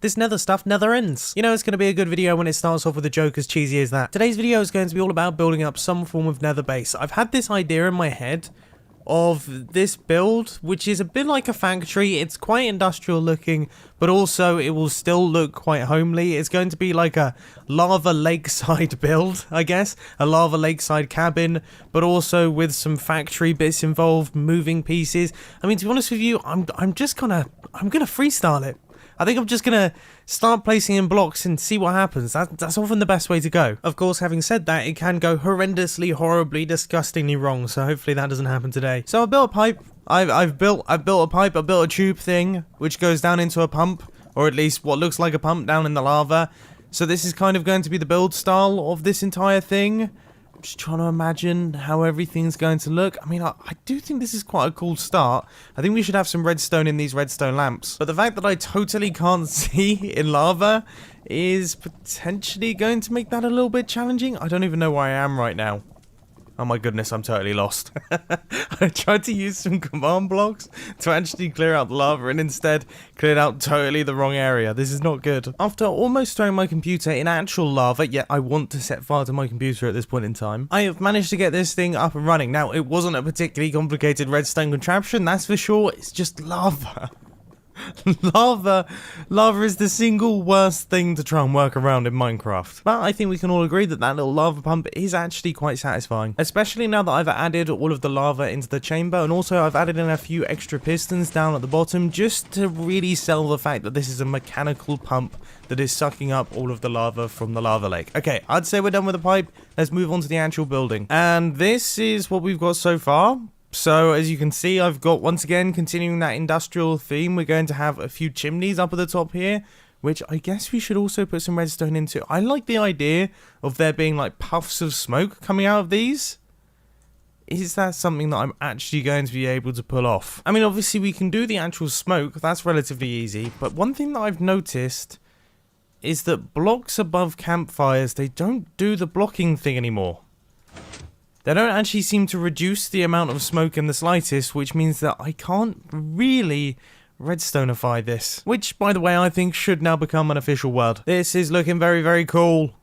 this nether stuff never ends. You know, it's going to be a good video when it starts off with a joke as cheesy as that. Today's video is going to be all about building up some form of nether base. I've had this idea in my head of this build, which is a bit like a factory. It's quite industrial looking, but also it will still look quite homely. It's going to be like a lava lakeside build, I guess. A lava lakeside cabin, but also with some factory bits involved, moving pieces. I mean, to be honest with you, I'm gonna freestyle it. I think I'm just going to start placing in blocks and see what happens. That's often the best way to go. Of course, having said that, it can go horrendously, horribly, disgustingly wrong, so hopefully that doesn't happen today. So I built a pipe. I've built a pipe. I built a tube thing, which goes down into a pump, or at least what looks like a pump down in the lava. So this is kind of going to be the build style of this entire thing. I'm just trying to imagine how everything's going to look. I mean, I do think this is quite a cool start. I think we should have some redstone in these redstone lamps. But the fact that I totally can't see in lava is potentially going to make that a little bit challenging. I don't even know where I am right now. Oh my goodness, I'm totally lost. I tried to use some command blocks to actually clear out the lava and instead cleared out totally the wrong area. This is not good. After almost throwing my computer in actual lava, yet I want to set fire to my computer at this point in time, I have managed to get this thing up and running. Now, it wasn't a particularly complicated redstone contraption, that's for sure. It's just lava. Lava is the single worst thing to try and work around in Minecraft. But I think we can all agree that that little lava pump is actually quite satisfying. Especially now that I've added all of the lava into the chamber, and also I've added in a few extra pistons down at the bottom just to really sell the fact that this is a mechanical pump that is sucking up all of the lava from the lava lake. Okay, I'd say we're done with the pipe. Let's move on to the actual building. And this is what we've got so far. So, as you can see, I've got, once again, continuing that industrial theme, we're going to have a few chimneys up at the top here, which I guess we should also put some redstone into. I like the idea of there being, like, puffs of smoke coming out of these. Is that something that I'm actually going to be able to pull off? I mean, obviously, we can do the actual smoke. That's relatively easy. But one thing that I've noticed is that blocks above campfires, they don't do the blocking thing anymore. They don't actually seem to reduce the amount of smoke in the slightest, which means that I can't really redstonify this. Which, by the way, I think should now become an official word. This is looking very, very cool.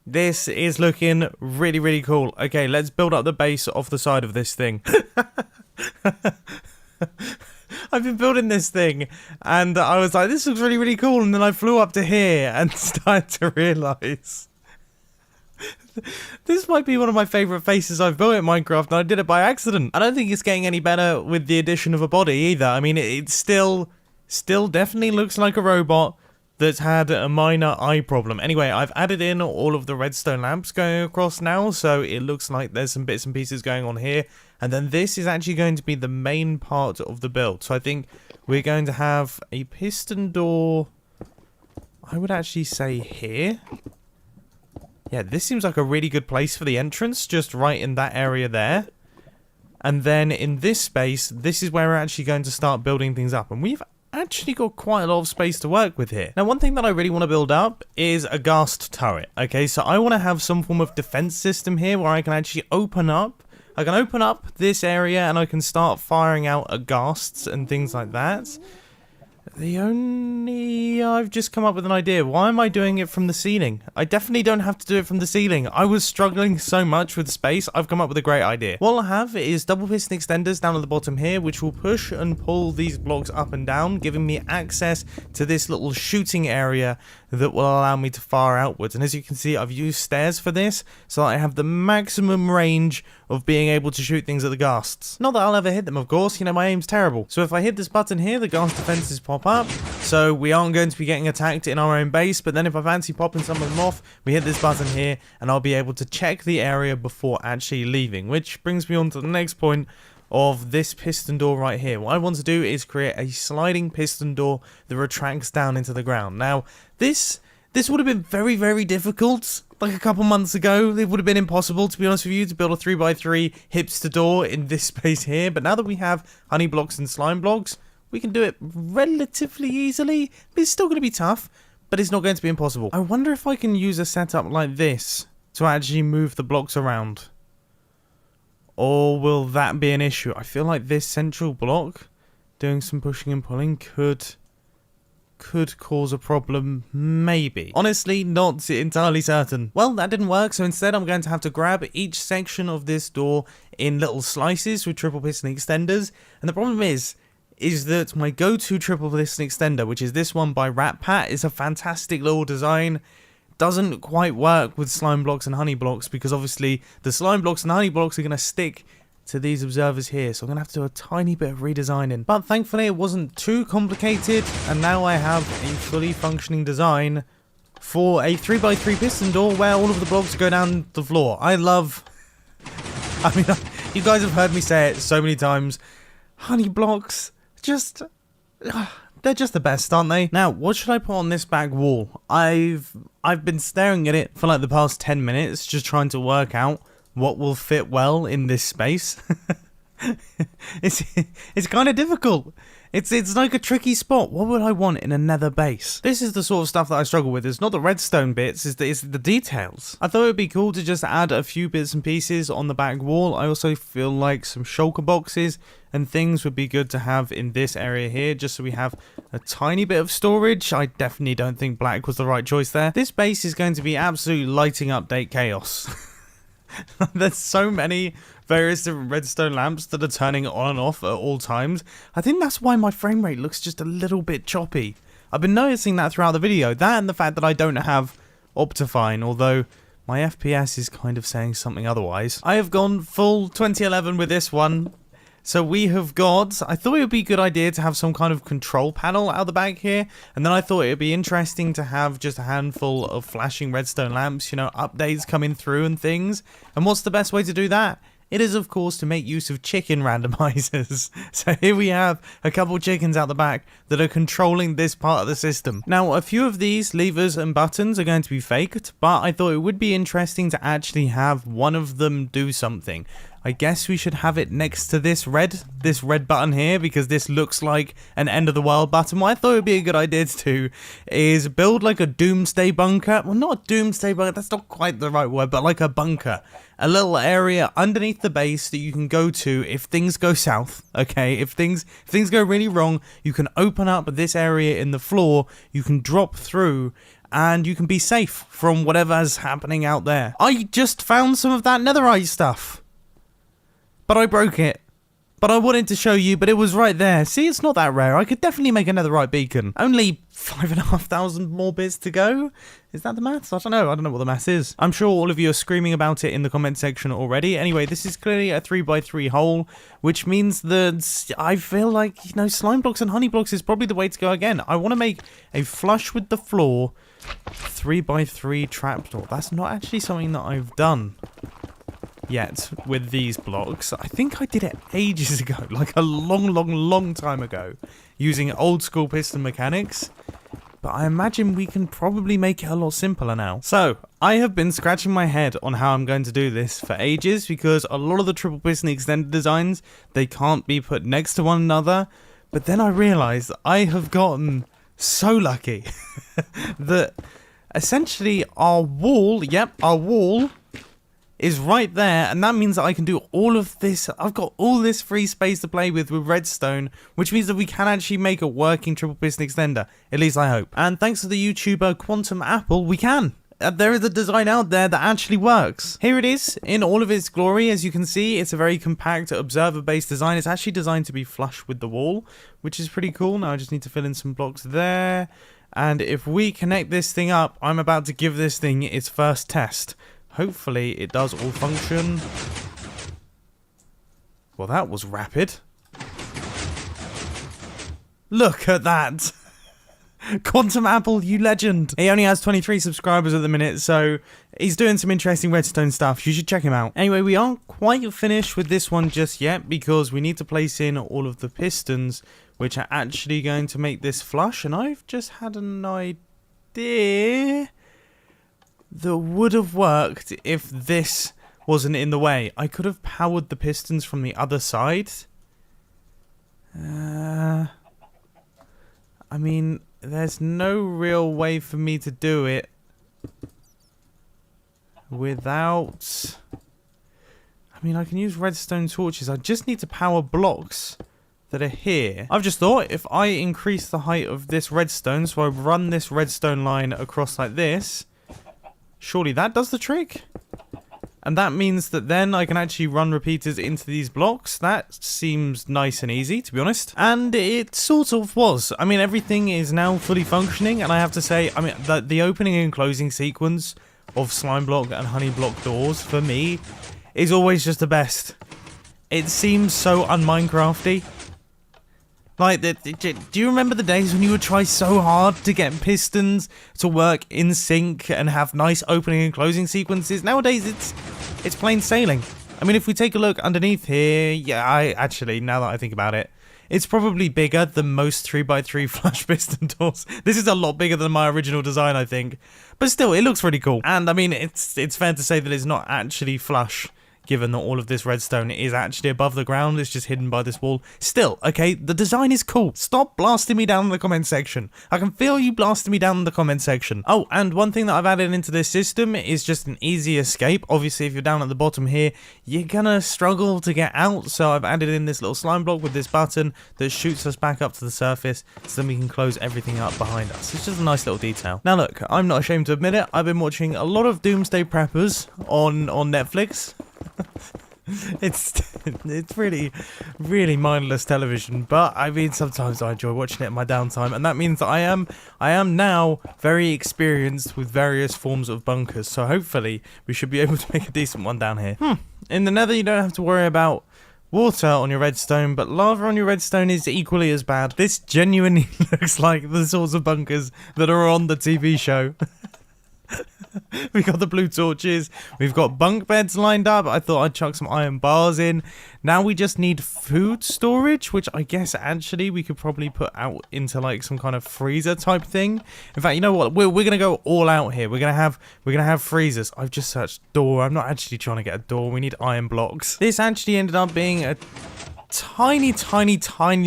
This is looking really, really cool. Okay, let's build up the base off the side of this thing. I've been building this thing, and I was like, this looks really, really cool, and then I flew up to here and started to realise this might be one of my favourite faces I've built in Minecraft, and I did it by accident. I don't think it's getting any better with the addition of a body either. I mean, it still definitely looks like a robot that's had a minor eye problem. Anyway, I've added in all of the redstone lamps going across now, so it looks like there's some bits and pieces going on here. And then this is actually going to be the main part of the build. So I think we're going to have a piston door, I would actually say here. Yeah, this seems like a really good place for the entrance, just right in that area there. And then in this space, this is where we're actually going to start building things up. And we've actually got quite a lot of space to work with here. Now, one thing that I really want to build up is a ghast turret. Okay, so I want to have some form of defense system here where I can actually open up. I can open up this area and I can start firing out ghasts and things like that. I've just come up with an idea. Why am I doing it from the ceiling? I definitely don't have to do it from the ceiling. I was struggling so much with space. I've come up with a great idea. What I'll have is double piston extenders down at the bottom here, which will push and pull these blocks up and down, giving me access to this little shooting area that will allow me to fire outwards. And as you can see, I've used stairs for this, so I have the maximum range of being able to shoot things at the ghasts. Not that I'll ever hit them, of course. You know, my aim's terrible. So if I hit this button here, the ghast defenses pop up. So we aren't going to be getting attacked in our own base. But then if I fancy popping some of them off, we hit this button here, and I'll be able to check the area before actually leaving. Which brings me on to the next point of this piston door right here. What I want to do is create a sliding piston door that retracts down into the ground. Now, this would have been very, very difficult. Like a couple months ago, it would have been impossible, to be honest with you, to build a 3x3 hipster door in this space here. But now that we have honey blocks and slime blocks, we can do it relatively easily. It's still going to be tough, but it's not going to be impossible. I wonder if I can use a setup like this to actually move the blocks around. Or will that be an issue? I feel like this central block, doing some pushing and pulling, could could cause a problem, maybe. Honestly, not entirely certain. Well, that didn't work, so instead I'm going to have to grab each section of this door in little slices with triple piston extenders, and the problem is that my go-to triple piston extender, which is this one by Rat Pat, is a fantastic little design. Doesn't quite work with slime blocks and honey blocks because obviously the slime blocks and honey blocks are going to stick to these observers here, so I'm going to have to do a tiny bit of redesigning. But thankfully it wasn't too complicated, and now I have a fully functioning design for a 3x3 piston door where all of the blocks go down the floor. I mean, you guys have heard me say it so many times. Honey blocks, they're just the best, aren't they? Now, what should I put on this back wall? I've been staring at it for like the past 10 minutes, just trying to work out what will fit well in this space. It's kind of difficult. It's like a tricky spot. What would I want in a nether base? This is the sort of stuff that I struggle with. It's not the redstone bits, it's the details. I thought it would be cool to just add a few bits and pieces on the back wall. I also feel like some shulker boxes and things would be good to have in this area here, just so we have a tiny bit of storage. I definitely don't think black was the right choice there. This base is going to be absolute lighting update chaos. There's so many various different redstone lamps that are turning on and off at all times. I think that's why my frame rate looks just a little bit choppy. I've been noticing that throughout the video. That and the fact that I don't have Optifine, although my FPS is kind of saying something otherwise. I have gone full 2011 with this one. So we have got, I thought it would be a good idea to have some kind of control panel out the back here. And then I thought it would be interesting to have just a handful of flashing redstone lamps, you know, updates coming through and things. And what's the best way to do that? It is, of course, to make use of chicken randomizers. So here we have a couple chickens out the back that are controlling this part of the system. Now, a few of these levers and buttons are going to be faked, but I thought it would be interesting to actually have one of them do something. I guess we should have it next to this red button here, because this looks like an end of the world button. What I thought would be a good idea to do is build like a doomsday bunker. Well, not a doomsday bunker, that's not quite the right word, but like a bunker. A little area underneath the base that you can go to if things go south, okay? If things go really wrong, you can open up this area in the floor, you can drop through, and you can be safe from whatever's happening out there. I just found some of that netherite stuff, but I broke it. But I wanted to show you, but it was right there. See, it's not that rare. I could definitely make a netherite beacon. Only 5,500 more bits to go. Is that the maths? I don't know what the maths is. I'm sure all of you are screaming about it in the comment section already. Anyway, this is clearly a 3x3 hole, which means that I feel like, you know, slime blocks and honey blocks is probably the way to go again. I want to make a flush with the floor 3x3 trapdoor. That's not actually something that I've done yet with these blocks. I think I did it ages ago, like a long time ago, using old school piston mechanics, but I imagine we can probably make it a lot simpler now. So I have been scratching my head on how I'm going to do this for ages, because a lot of the triple piston extended designs, they can't be put next to one another, but then I realized I have gotten so lucky that essentially our wall is right there, and that means that I can do all of this. I've got all this free space to play with redstone, which means that we can actually make a working triple piston extender, at least I hope. And thanks to the YouTuber Quantum Apple, we can. There is a design out there that actually works. Here it is in all of its glory. As you can see, it's a very compact observer-based design. It's actually designed to be flush with the wall, which is pretty cool. Now I just need to fill in some blocks there. And if we connect this thing up, I'm about to give this thing its first test. Hopefully it does all function. Well, that was rapid. Look at that. Quantum Apple, you legend. He only has 23 subscribers at the minute, so he's doing some interesting redstone stuff. You should check him out. Anyway, we aren't quite finished with this one just yet, because we need to place in all of the pistons, which are actually going to make this flush. And I've just had an idea that would have worked if this wasn't in the way. I could have powered the pistons from the other side. I mean, there's no real way for me to do it without... I mean, I can use redstone torches. I just need to power blocks that are here. I've just thought if I increase the height of this redstone, so I run this redstone line across like this, surely that does the trick? And that means that then I can actually run repeaters into these blocks. That seems nice and easy, to be honest. And it sort of was. I mean, everything is now fully functioning, and I have to say, I mean, the opening and closing sequence of slime block and honey block doors, for me, is always just the best. It seems so un-Minecrafty. Like, do you remember the days when you would try so hard to get pistons to work in sync and have nice opening and closing sequences? Nowadays, it's plain sailing. I mean, if we take a look underneath here, yeah, actually, now that I think about it, it's probably bigger than most 3x3 flush piston doors. This is a lot bigger than my original design, I think. But still, it looks really cool. And, I mean, it's fair to say that it's not actually flush, given that all of this redstone is actually above the ground. It's just hidden by this wall. Still, okay, the design is cool. Stop blasting me down in the comment section. I can feel you blasting me down in the comment section. Oh, and one thing that I've added into this system is just an easy escape. Obviously, if you're down at the bottom here, you're gonna struggle to get out. So I've added in this little slime block with this button that shoots us back up to the surface, so then we can close everything up behind us. It's just a nice little detail. Now look, I'm not ashamed to admit it. I've been watching a lot of Doomsday Preppers on Netflix. It's really mindless television, but I mean, sometimes I enjoy watching it in my downtime, and that means that I am now very experienced with various forms of bunkers, so hopefully we should be able to make a decent one down here. In the Nether, you don't have to worry about water on your redstone, but lava on your redstone is equally as bad. This genuinely looks like the sorts of bunkers that are on the TV show. We've got the blue torches, we've got bunk beds lined up. I thought I'd chuck some iron bars in. Now we just need food storage, which I guess actually we could probably put out into like some kind of freezer type thing. In fact, you know what, we're gonna go all out here. We're gonna have freezers. I've just searched door. I'm not actually trying to get a door. We need iron blocks. This actually ended up being a tiny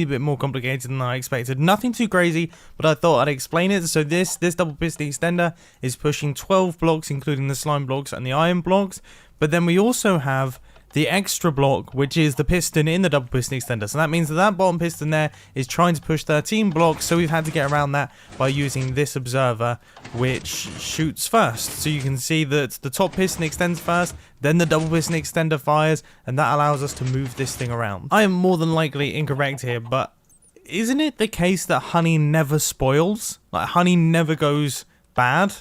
bit more complicated than I expected. Nothing too crazy, but I thought I'd explain it. So this double piston extender is pushing 12 blocks, including the slime blocks and the iron blocks. But then we also have the extra block, which is the piston in the double piston extender. So that means that bottom piston there is trying to push 13 blocks. So we've had to get around that by using this observer, which shoots first. So you can see that the top piston extends first, then the double piston extender fires, and that allows us to move this thing around. I am more than likely incorrect here, but isn't it the case that honey never spoils? Like, honey never goes bad?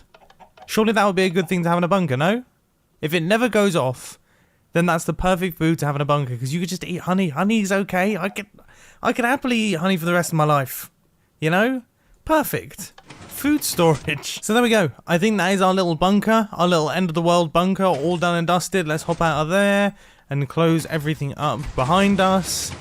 Surely that would be a good thing to have in a bunker, no? If it never goes off, then that's the perfect food to have in a bunker, because you could just eat honey. Honey's okay. I could happily eat honey for the rest of my life. You know? Perfect. Food storage. So there we go. I think that is our little bunker, our little end of the world bunker, all done and dusted. Let's hop out of there and close everything up behind us.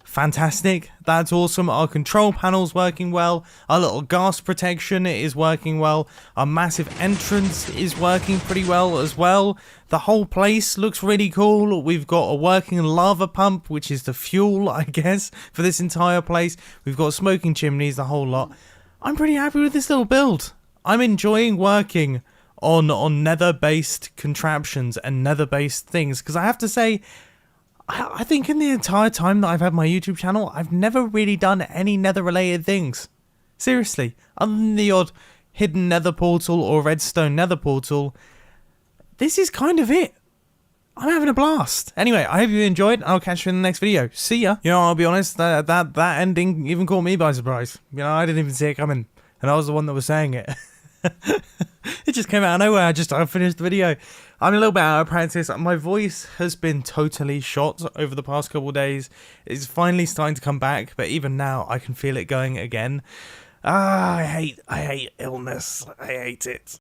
Fantastic. That's awesome. Our control panel's working well. Our little gas protection is working well. Our massive entrance is working pretty well as well. The whole place looks really cool. We've got a working lava pump, which is the fuel, I guess, for this entire place. We've got smoking chimneys, the whole lot. I'm pretty happy with this little build. I'm enjoying working on nether-based contraptions and nether-based things, because I have to say, I think in the entire time that I've had my YouTube channel, I've never really done any nether-related things. Seriously. Other than the odd hidden nether portal or redstone nether portal, this is kind of it. I'm having a blast. Anyway, I hope you enjoyed. I'll catch you in the next video. See ya. You know, I'll be honest, that ending even caught me by surprise. You know, I didn't even see it coming. And I was the one that was saying it. It just came out of nowhere. I finished the video. I'm a little bit out of practice. My voice has been totally shot over the past couple of days. It's finally starting to come back, but even now I can feel it going again. I hate illness. I hate it.